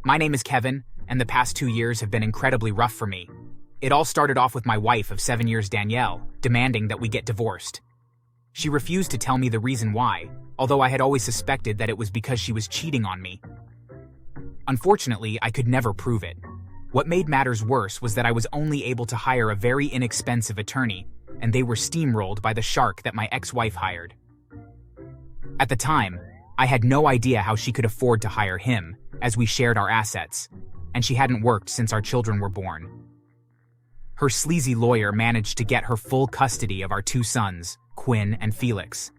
My name is Kevin, and the past 2 years have been incredibly rough for me. It all started off with my wife of 7 years, Danielle, demanding that we get divorced. She refused to tell me the reason why, although I had always suspected that it was because she was cheating on me. Unfortunately, I could never prove it. What made matters worse was that I was only able to hire a very inexpensive attorney, and they were steamrolled by the shark that my ex-wife hired. At the time, I had no idea how she could afford to hire him, as we shared our assets, and she hadn't worked since our children were born. Her sleazy lawyer managed to get her full custody of our 2 sons, Quinn and Felix.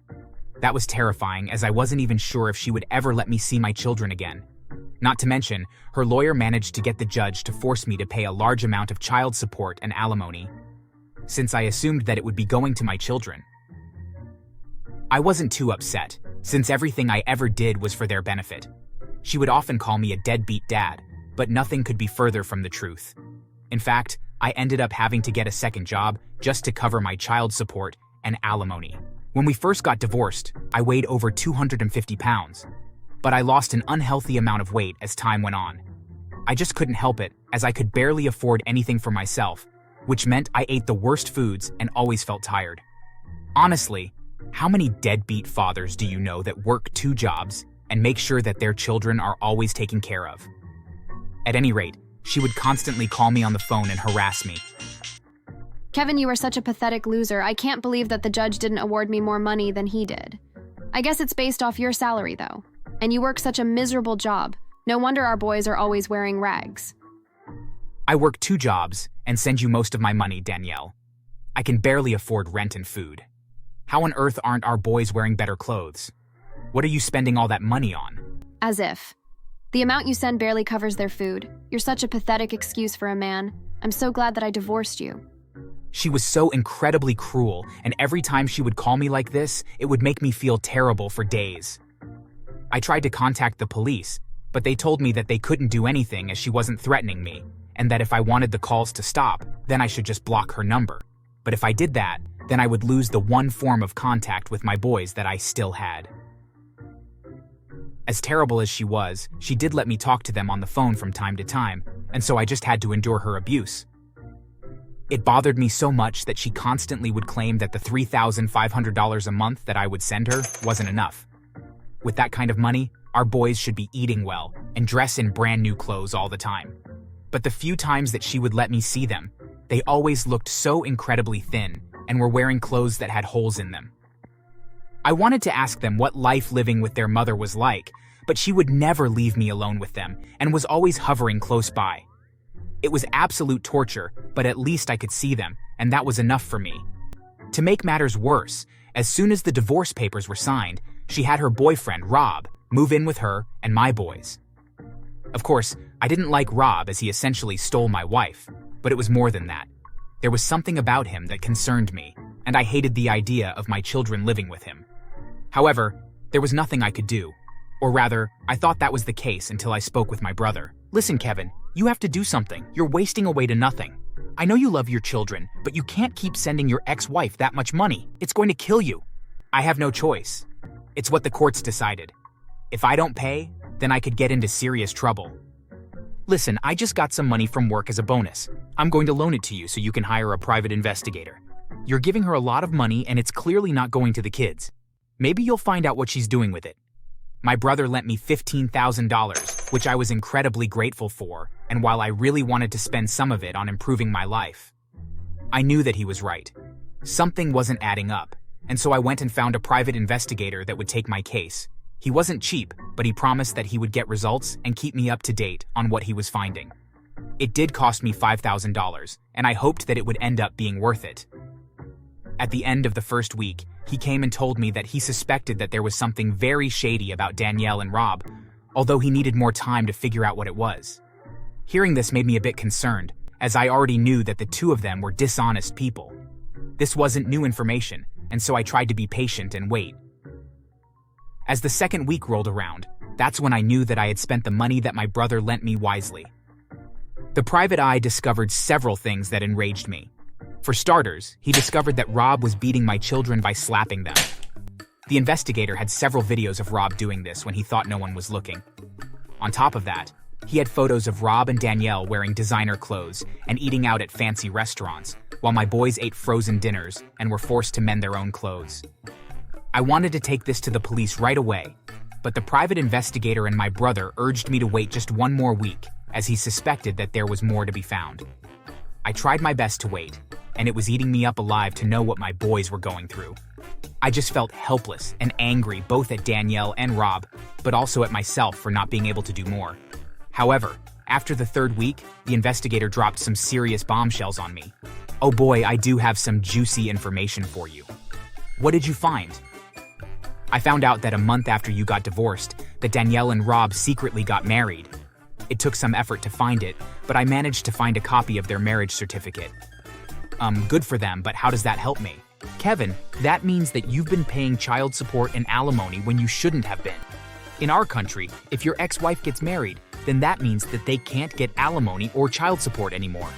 That was terrifying, as I wasn't even sure if she would ever let me see my children again. Not to mention, her lawyer managed to get the judge to force me to pay a large amount of child support and alimony, since I assumed that it would be going to my children. I wasn't too upset, since everything I ever did was for their benefit. She would often call me a deadbeat dad, but nothing could be further from the truth. In fact, I ended up having to get a second job just to cover my child support and alimony. When we first got divorced, I weighed over 250 pounds, but I lost an unhealthy amount of weight as time went on. I just couldn't help it, as I could barely afford anything for myself, which meant I ate the worst foods and always felt tired. Honestly, how many deadbeat fathers do you know that work 2 jobs and make sure that their children are always taken care of? At any rate, she would constantly call me on the phone and harass me. Kevin, you are such a pathetic loser. I can't believe that the judge didn't award me more money than he did. I guess it's based off your salary, though. And you work such a miserable job. No wonder our boys are always wearing rags. I work 2 jobs and send you most of my money, Danielle. I can barely afford rent and food. How on earth aren't our boys wearing better clothes? What are you spending all that money on? As if. The amount you send barely covers their food. You're such a pathetic excuse for a man. I'm so glad that I divorced you. She was so incredibly cruel, and every time she would call me like this, it would make me feel terrible for days. I tried to contact the police, but they told me that they couldn't do anything as she wasn't threatening me, and that if I wanted the calls to stop, then I should just block her number. But if I did that, then I would lose the one form of contact with my boys that I still had. As terrible as she was, she did let me talk to them on the phone from time to time, and so I just had to endure her abuse. It bothered me so much that she constantly would claim that the $3,500 a month that I would send her wasn't enough. With that kind of money, our boys should be eating well and dress in brand new clothes all the time. But the few times that she would let me see them, they always looked so incredibly thin and were wearing clothes that had holes in them. I wanted to ask them what life living with their mother was like, but she would never leave me alone with them and was always hovering close by. It was absolute torture, but at least I could see them, and that was enough for me. To make matters worse, as soon as the divorce papers were signed, she had her boyfriend, Rob, move in with her and my boys. Of course, I didn't like Rob as he essentially stole my wife, but it was more than that. There was something about him that concerned me, and I hated the idea of my children living with him. However, there was nothing I could do. Or rather, I thought that was the case until I spoke with my brother. Listen, Kevin, you have to do something. You're wasting away to nothing. I know you love your children, but you can't keep sending your ex-wife that much money. It's going to kill you. I have no choice. It's what the courts decided. If I don't pay, then I could get into serious trouble. Listen, I just got some money from work as a bonus. I'm going to loan it to you so you can hire a private investigator. You're giving her a lot of money and it's clearly not going to the kids. Maybe you'll find out what she's doing with it. My brother lent me $15,000, which I was incredibly grateful for, and while I really wanted to spend some of it on improving my life, I knew that he was right. Something wasn't adding up, and so I went and found a private investigator that would take my case. He wasn't cheap, but he promised that he would get results and keep me up to date on what he was finding. It did cost me $5,000, and I hoped that it would end up being worth it. At the end of the first week, he came and told me that he suspected that there was something very shady about Danielle and Rob, although he needed more time to figure out what it was. Hearing this made me a bit concerned, as I already knew that the 2 of them were dishonest people. This wasn't new information, and so I tried to be patient and wait. As the second week rolled around, that's when I knew that I had spent the money that my brother lent me wisely. The private eye discovered several things that enraged me. For starters, he discovered that Rob was beating my children by slapping them. The investigator had several videos of Rob doing this when he thought no one was looking. On top of that, He had photos of Rob and Danielle wearing designer clothes and eating out at fancy restaurants, while my boys ate frozen dinners and were forced to mend their own clothes. I wanted to take this to the police right away, but the private investigator and my brother urged me to wait just one more week, as he suspected that there was more to be found. I tried my best to wait, and it was eating me up alive to know what my boys were going through. I just felt helpless and angry both at Danielle and Rob, but also at myself for not being able to do more. However, after the third week, the investigator dropped some serious bombshells on me. Oh boy, I do have some juicy information for you. What did you find? I found out that a month after you got divorced, that Danielle and Rob secretly got married. It took some effort to find it, but I managed to find a copy of their marriage certificate. Good for them, but how does that help me? Kevin, that means that you've been paying child support and alimony when you shouldn't have been. In our country, if your ex-wife gets married, then that means that they can't get alimony or child support anymore.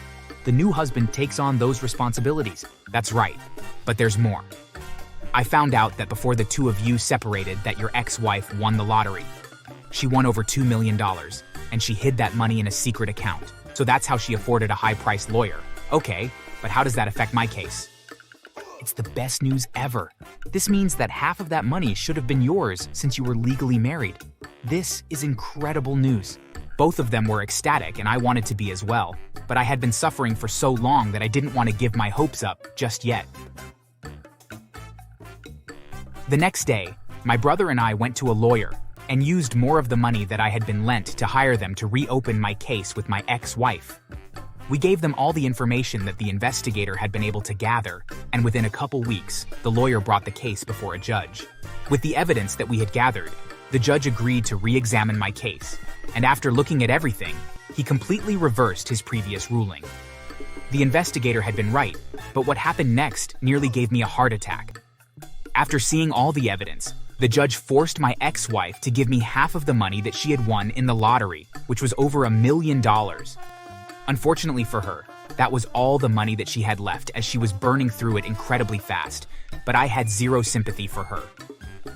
The new husband takes on those responsibilities. That's right, but there's more. I found out that before the two of you separated that your ex-wife won the lottery. She won over $2 million, and she hid that money in a secret account. So that's how she afforded a high-priced lawyer. Okay, but how does that affect my case? It's the best news ever. This means that half of that money should have been yours since you were legally married. This is incredible news. Both of them were ecstatic, and I wanted to be as well, but I had been suffering for so long that I didn't want to give my hopes up just yet. The next day, my brother and I went to a lawyer and used more of the money that I had been lent to hire them to reopen my case with my ex-wife. We gave them all the information that the investigator had been able to gather, and within a couple weeks, the lawyer brought the case before a judge. With the evidence that we had gathered, the judge agreed to re-examine my case, and after looking at everything, he completely reversed his previous ruling. The investigator had been right, but what happened next nearly gave me a heart attack. After seeing all the evidence, the judge forced my ex-wife to give me half of the money that she had won in the lottery, which was over $1 million. Unfortunately for her, that was all the money that she had left, as she was burning through it incredibly fast, but I had zero sympathy for her.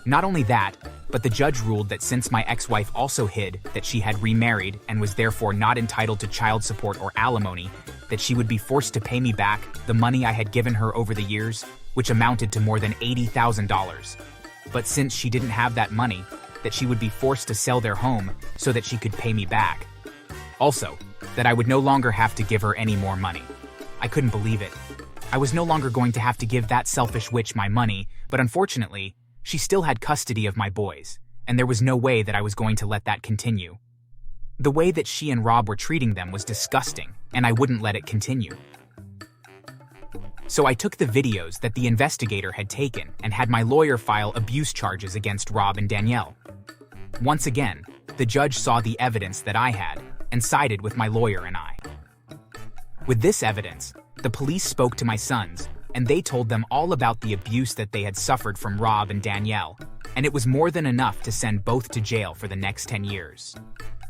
Not only that, but the judge ruled that since my ex-wife also hid that she had remarried and was therefore not entitled to child support or alimony, that she would be forced to pay me back the money I had given her over the years, which amounted to more than $80,000. But since she didn't have that money, that she would be forced to sell their home so that she could pay me back. Also, that I would no longer have to give her any more money. I couldn't believe it. I was no longer going to have to give that selfish witch my money, but unfortunately, she still had custody of my boys, and there was no way that I was going to let that continue. The way that she and Rob were treating them was disgusting, and I wouldn't let it continue. So I took the videos that the investigator had taken and had my lawyer file abuse charges against Rob and Danielle. Once again, the judge saw the evidence that I had and sided with my lawyer and I. With this evidence, the police spoke to my sons, and they told them all about the abuse that they had suffered from Rob and Danielle, and it was more than enough to send both to jail for the next 10 years.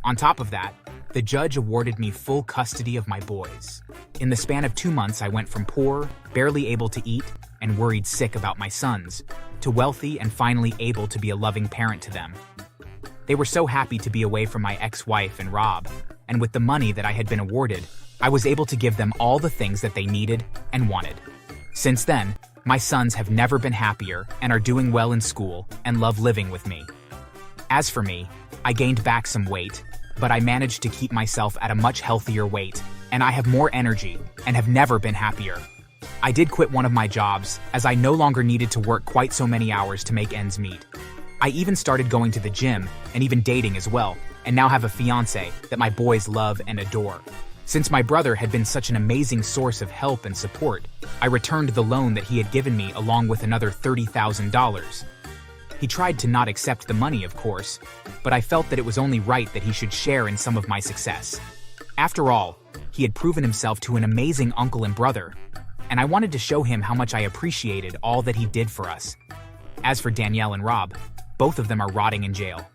On top of that, the judge awarded me full custody of my boys. In the span of 2 months, I went from poor, barely able to eat, and worried sick about my sons, to wealthy and finally able to be a loving parent to them. They were so happy to be away from my ex-wife and Rob, and with the money that I had been awarded, I was able to give them all the things that they needed and wanted. Since then, my sons have never been happier and are doing well in school and love living with me. As for me, I gained back some weight, but I managed to keep myself at a much healthier weight, and I have more energy and have never been happier. I did quit one of my jobs, as I no longer needed to work quite so many hours to make ends meet. I even started going to the gym and even dating as well, and now have a fiancé that my boys love and adore. Since my brother had been such an amazing source of help and support, I returned the loan that he had given me along with another $30,000. He tried to not accept the money, of course, but I felt that it was only right that he should share in some of my success. After all, he had proven himself to an amazing uncle and brother, and I wanted to show him how much I appreciated all that he did for us. As for Danielle and Rob, both of them are rotting in jail.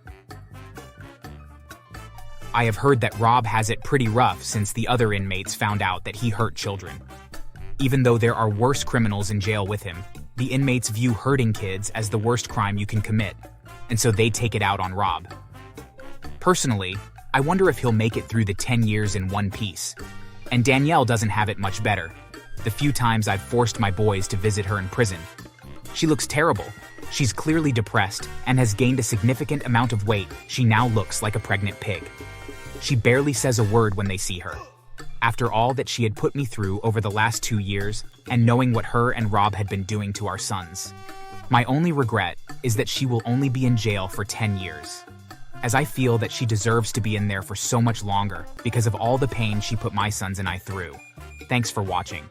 I have heard that Rob has it pretty rough since the other inmates found out that he hurt children. Even though there are worse criminals in jail with him, the inmates view hurting kids as the worst crime you can commit, and so they take it out on Rob. Personally, I wonder if he'll make it through the 10 years in one piece. And Danielle doesn't have it much better. The few times I've forced my boys to visit her in prison. She looks terrible. She's clearly depressed and has gained a significant amount of weight. She now looks like a pregnant pig. She barely says a word when they see her. After all that she had put me through over the last 2 years, and knowing what her and Rob had been doing to our sons. My only regret is that she will only be in jail for 10 years. As I feel that she deserves to be in there for so much longer because of all the pain she put my sons and I through. Thanks for watching.